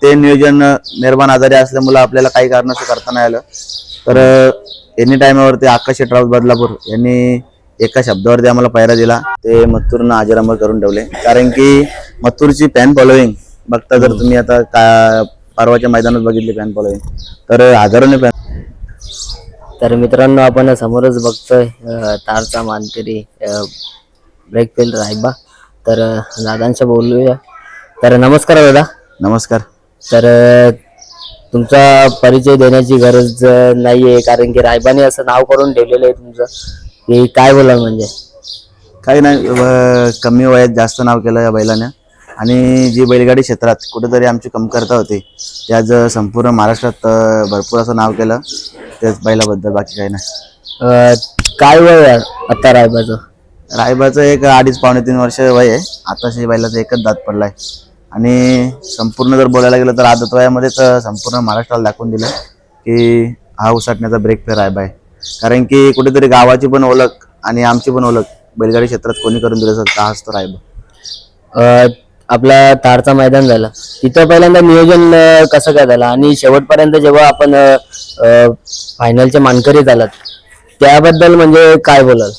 ते नियोजन मेहरबान आजारी असल्यामुळे आपल्याला काही कारणाचं करता नाही आलं. तर एनी टाइमावरती आकाश शेट राऊत बदलापूर यांनी एका शब्दावरती आम्हाला पायरा दिला. ते मथुरनं अजरामर करून ठेवले. कारण की मथुरची फॅन फॉलोईंग बघता जर तुम्ही आता परवाच्या मैदानात बघितली फॅन फॉलोईंग तर हजारोने फॅन. तर मित्रांनो आपण समोरच बघतोय तारचा मानकरी ब्रेकफील्ड रायबा. तर दादांशी बोलूया. तर नमस्कार दादा. नमस्कार. तर तुमचा परिचय देण्याची गरज नाहीये कारण की रायबाने असं नाव करून ठेवलेलं आहे तुमचं की काय बोलाल म्हणजे काही नाही. कमी वयात जास्त नाव केलं या बैलाने आणि जी बैलगाडी क्षेत्रात कुठेतरी आमची कमतरता होती ते आज संपूर्ण महाराष्ट्रात भरपूर असं नाव केलं. तेच बैलाबद्दल बाकी काही नाही. काय वय आहे आता रायबाचं? रायबाचं एक 2.5-3 वर्ष वय आहे. आताशी बैलाचा एकच दात पडलाय आणि संपूर्ण जर बोलायला गेलं तर आदत वयामध्येच संपूर्ण महाराष्ट्राला दाखवून दिलं की हा उसाटण्याचा ब्रेक फेर रायबा आहे. कारण की कुठेतरी गावाची पण ओळख आणि आमची पण ओळख बैलगाडी क्षेत्रात कोणी करून दिलं तर हाच तो रायबा. आपला तारचा मैदान झालं तिथं पहिल्यांदा नियोजन कसं काय झालं आणि शेवटपर्यंत जेव्हा आपण फायनलचे मानकरी झालात त्याबद्दल म्हणजे काय बोलाल?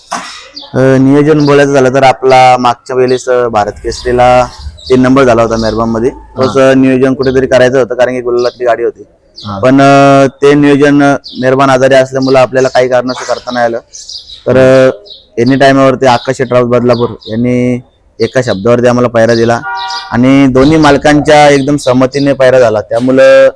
नियोजन बोलायचं झालं तर आपला मागच्या वेळेस भारत केसरीला 3 नंबर झाला होता मेहरबान मध्ये. तोच नियोजन कुठेतरी करायचं होतं कारण की गुलालातली गाडी होती. पण ते नियोजन मेहरबान आजारी असल्यामुळे आपल्याला काही कारणाचं करता नाही आलं. तर एनी टाइमावरती आकाश शेट राऊत बदलापूर यांनी एका शब्दावरती आम्हाला पायरा दिला आणि दोन्ही मालकांच्या एकदम सहमतीने पायरा झाला. त्यामुळं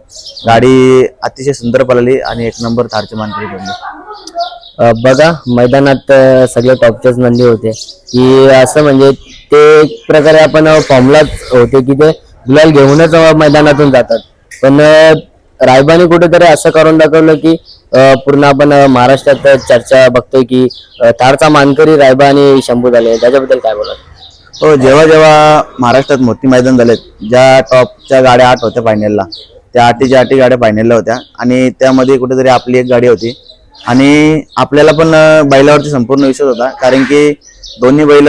गाडी अतिशय सुंदर पळाली आणि 1 नंबर थारची मानकरी बनली. बघा मैदानात सगळे टॉपचेच नंदी होते की असं म्हणजे ते एक प्रकारे आपण फॉर्मलाच होते की ते गुलाल घेऊनच मैदानातून जातात. पण रायबाने कुठेतरी असं करून दाखवलं की पूर्ण आपण महाराष्ट्रात चर्चा बघतोय की तारचा मानकरी रायबा आणि शंभू झाले. त्याच्याबद्दल काय बोला? हो, जेव्हा जेव्हा महाराष्ट्रात मोठी मैदान झालेत ज्या टॉपच्या गाड्या 8 होत्या फायनलला त्या 8च्या 8 गाड्या फायनलला होत्या आणि त्यामध्ये कुठेतरी आपली एक गाडी होती आणि आपल्याला पण बैलावरती संपूर्ण विश्वास होता कारण की दोन्ही बैल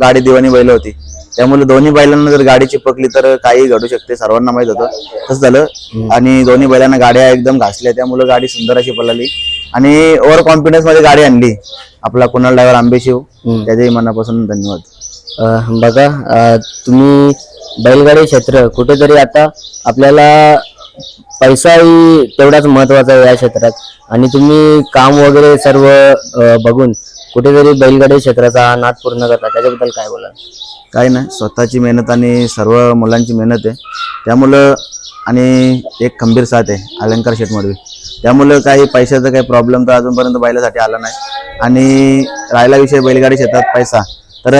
गाडी दिवाणी बैल होती. त्यामुळे दोन्ही बैलांना जर गाडी चिपकली तर काही घडू शकते सर्वांना माहित होतं. तसं झालं आणि दोन्ही बैलांना गाड्या एकदम घासल्या त्यामुळे गाडी सुंदर अशी पळाली आणि ओव्हर कॉन्फिडन्स मध्ये गाडी आणली आपला कुणाल ड्रायव्हर आंबेशिव. त्याच्याही मनापासून धन्यवाद. बघा तुम्ही बैलगाडी क्षेत्र कुठेतरी आता आपल्याला पैसाही तेवढाच महत्वाचा आहे या क्षेत्रात आणि तुम्ही काम वगैरे सर्व बघून कुठेतरी बैलगाडी क्षेत्राचा नाद पूर्ण करता. त्याच्याबद्दल काय बोला? काही नाही, स्वतःची मेहनत आणि सर्व मुलांची मेहनत आहे त्यामुळं आणि एक खंबीर साथ आहे अलंकार शेट मडवी. त्यामुळं काही पैशाचा काही प्रॉब्लेम तर अजूनपर्यंत बैलासाठी आला नाही. आणि राहिला विषय बैलगाडी क्षेत्रात पैसा तर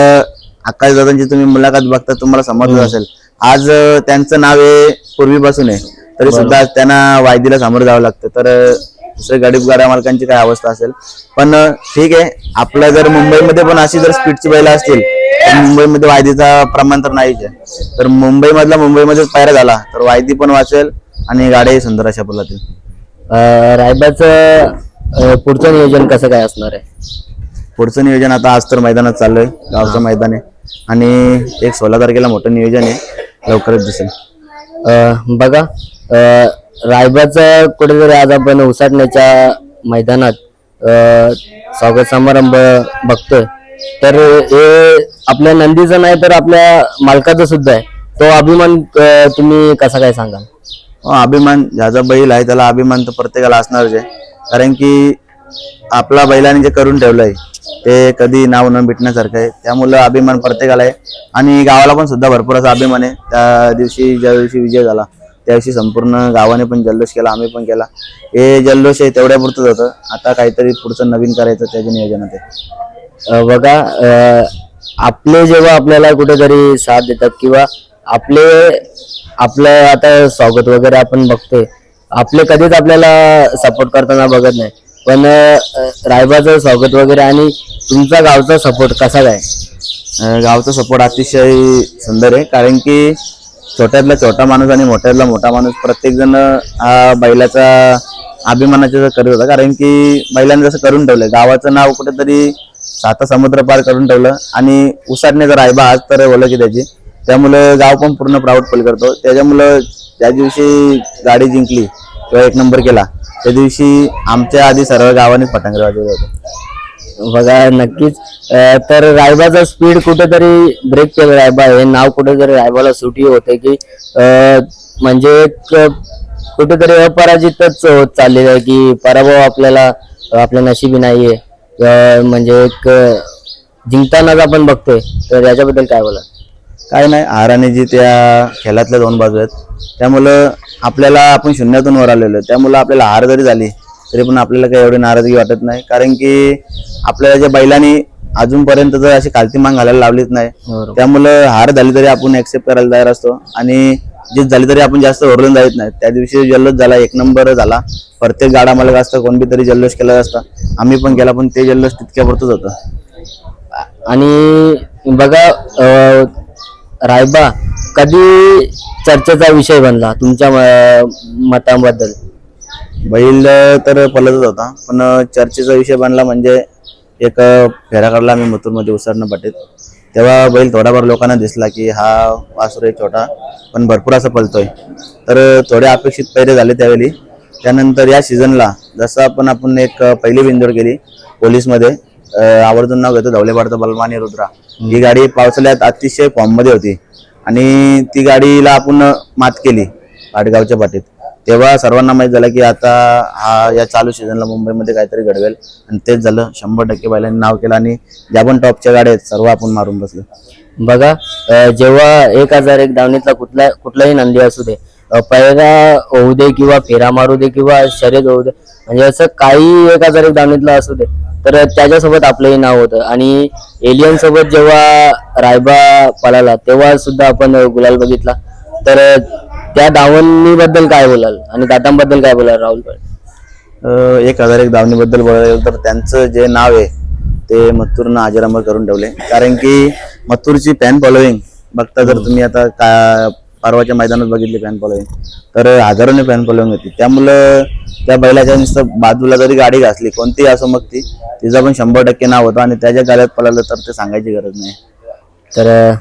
आकाश दादांची तुम्ही मुलाखत बघता तुम्हाला समजत असेल. आज त्यांचं नाव आहे पूर्वीपासून आहे तरी सुद्धा त्यांना वायदीला सामोरं जावं लागतं. तर दुसऱ्या गाड्या मालकांची काय अवस्था असेल. पण ठीक आहे, आपलं जर मुंबईमध्ये पण अशी जर स्पीडची बैला असतील तर मुंबईमध्ये वायदीचा प्रमाण तर नाहीच आहे. तर मुंबईमध्येच पायरा झाला तर वायदी पण वाचेल आणि गाड्याही सुंदर अशा पद्धतीने. रायबाचं पुढचं नियोजन कसं काय असणार आहे? पुढचं नियोजन आता आज तर मैदानात चाललंय, गावचं मैदान आहे आणि एक 16 तारखेला मोठं नियोजन आहे, लवकरच दिसेल. बघा रायबाचं कुठेतरी आज आपण उसाटण्याच्या मैदानात स्वागत समारंभ बघतोय. तर हे आपल्या नंदीचं नाही तर आपल्या मालकाचं सुद्धा आहे. तो अभिमान तुम्ही कसा काय सांगाल? अभिमान ज्याचा बैल आहे त्याला अभिमान तर प्रत्येकाला असणारच आहे. कारण की आपला बैलाने जे करून ठेवलंय ते कधी नाव न मिटण्यासारखं आहे. त्यामुळं अभिमान प्रत्येकाला आहे आणि गावाला पण सुद्धा भरपूर असा अभिमान आहे. त्या दिवशी ज्या दिवशी विजय झाला त्या दिवशी संपूर्ण गावाने पण जल्लोष केला, आम्ही पण केला. हे जल्लोष आहे तेवढ्या पुरतच होतं. आता काहीतरी पुढचं नवीन करायचं त्याच्या नियोजनात आहे. बघा आपले जेव्हा आपल्याला कुठेतरी साथ देतात किंवा आपलं आता स्वागत वगैरे आपण बघतोय आपले कधीच आपल्याला सपोर्ट करताना बघत नाही. पण रायबाचं स्वागत वगैरे आणि तुमचा गावचा सपोर्ट कसा काय? गावचा सपोर्ट अतिशय सुंदर आहे कारण की छोट्यातला छोटा माणूस आणि मोठ्यातला मोठा माणूस प्रत्येक जण हा बैलाचा अभिमानाचा करत होता. कारण की बैलांनी जसं करून ठेवलंय गावाचं नाव कुठेतरी 7 समुद्र पार करून ठेवलं आणि उसाटण्याचा रायबा आज तर ओळख त्याची त्यामुळं गाव पण पूर्ण प्राऊड फील करतो. त्याच्यामुळं त्या दिवशी गाडी जिंकली किंवा 1 नंबर केला त्या दिवशी आमच्या आधी सर्व गावाने फटांगरे वाजवले होते. बघा नक्कीच तर रायबाचा स्पीड कुठेतरी ब्रेक केलं. रायबा हे नाव कुठेतरी रायबाला सुटी होते की म्हणजे एक कुठेतरी अपराजितच होत चाललेलं आहे की पराभव आपल्याला आपल्या नशिबी नाहीये. म्हणजे एक जिंकतानाच आपण बघतोय. तर याच्याबद्दल काय बोला? काय नाही, हार आणि जीत या खेळातल्या 2 बाजू आहेत. त्यामुळं आपल्याला आपण शून्यातून वर आलेलो आहे. त्यामुळं आपल्याला हार जरी झाली तरी पण आपल्याला काही एवढी नाराजगी वाटत नाही, कारण की आपल्याला ज्या बैलांनी अजूनपर्यंत तर अशी खालती मान घालायला लावलीच नाही. त्यामुळं हार झाली तरी आपण ऍक्सेप्ट करायला तयार असतो आणि जीत झाली तरी आपण जास्त ओरडून जात नाही. त्या दिवशी जल्लोष झाला, 1 नंबर झाला. प्रत्येक गाडा मालक असतं कोण बी तरी जल्लोष केला असता. आम्ही पण केला, पण ते जल्लोष तितक्यापुरतच होतं. आणि बघा रायबा कधी चर्चेचा विषय बनला तुमच्या मताबद्दल? बैल तर पलतच होता, पण चर्चेचा विषय बनला म्हणजे एक फेरा काढला आम्ही मथुरमध्ये उसरणं पाटीत. तेव्हा बैल थोडाफार लोकांना दिसला की हा वासरू एक छोटा पण भरपूर असं पलतोय. तर थोडे अपेक्षित पैरे झाले त्यावेळी. त्यानंतर या सीझनला जसं आपण एक पहिली बिंदोड केली पोलीसमध्ये, आवर्जून नाव घेतो धवलेपाडचा बलमा आणि रुद्रा. ही गाडी पावसाळ्यात अतिशय फॉर्म मध्ये होती आणि ती गाडीला आपण मात केली पाटगावच्या पाटीत. तेव्हा सर्वांना माहित झालं की आता हा या चालू सीझनला मुंबईमध्ये काहीतरी घडवेल आणि तेच झालं. 100% बैलांनी नाव केलं आणि ज्या पण टॉपच्या गाड्या आहेत सर्व आपण मारून बसलो. बघा जेव्हा 1001 धावणीतला कुठलाही नंदी असू दे, पैरा होऊ दे किंवा फेरा मारू दे किंवा शर्यत होऊ दे, म्हणजे असं काही 1001 धावणीतला असू दे तर त्याच्यासोबत आपलंही नाव होतं. आणि एलियन सोबत जेव्हा रायबा पळाला तेव्हा सुद्धा आपण गुलाल बघितला. तर त्या धावणीबद्दल काय बोलाल आणि दादांबद्दल काय बोलाल राहुल? 1001 धावणीबद्दल बोलायला तर त्यांचं जे नाव आहे ते मथुरनं अजरामर करून ठेवले, कारण की मथुरची फॅन फॉलोईंग बघता जर तुम्ही आता परवाच्या मैदानात बघितली फॅन फॉलोईंग तर हजारोने फॅन फॉलोईंग होती. त्यामुळं त्या बैलाच्या नुसतं बाजूला जरी गाडी घासली कोणतीही असो मग तिचं पण 100% नाव होतं आणि त्याच्या गाड्यात पळालं तर ते सांगायची गरज नाही. तर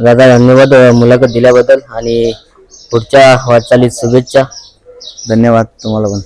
दादा धन्यवाद मुलाखत दिल्याबद्दल आणि पुढच्या वाटचालीत शुभेच्छा. धन्यवाद तुम्हाला पण.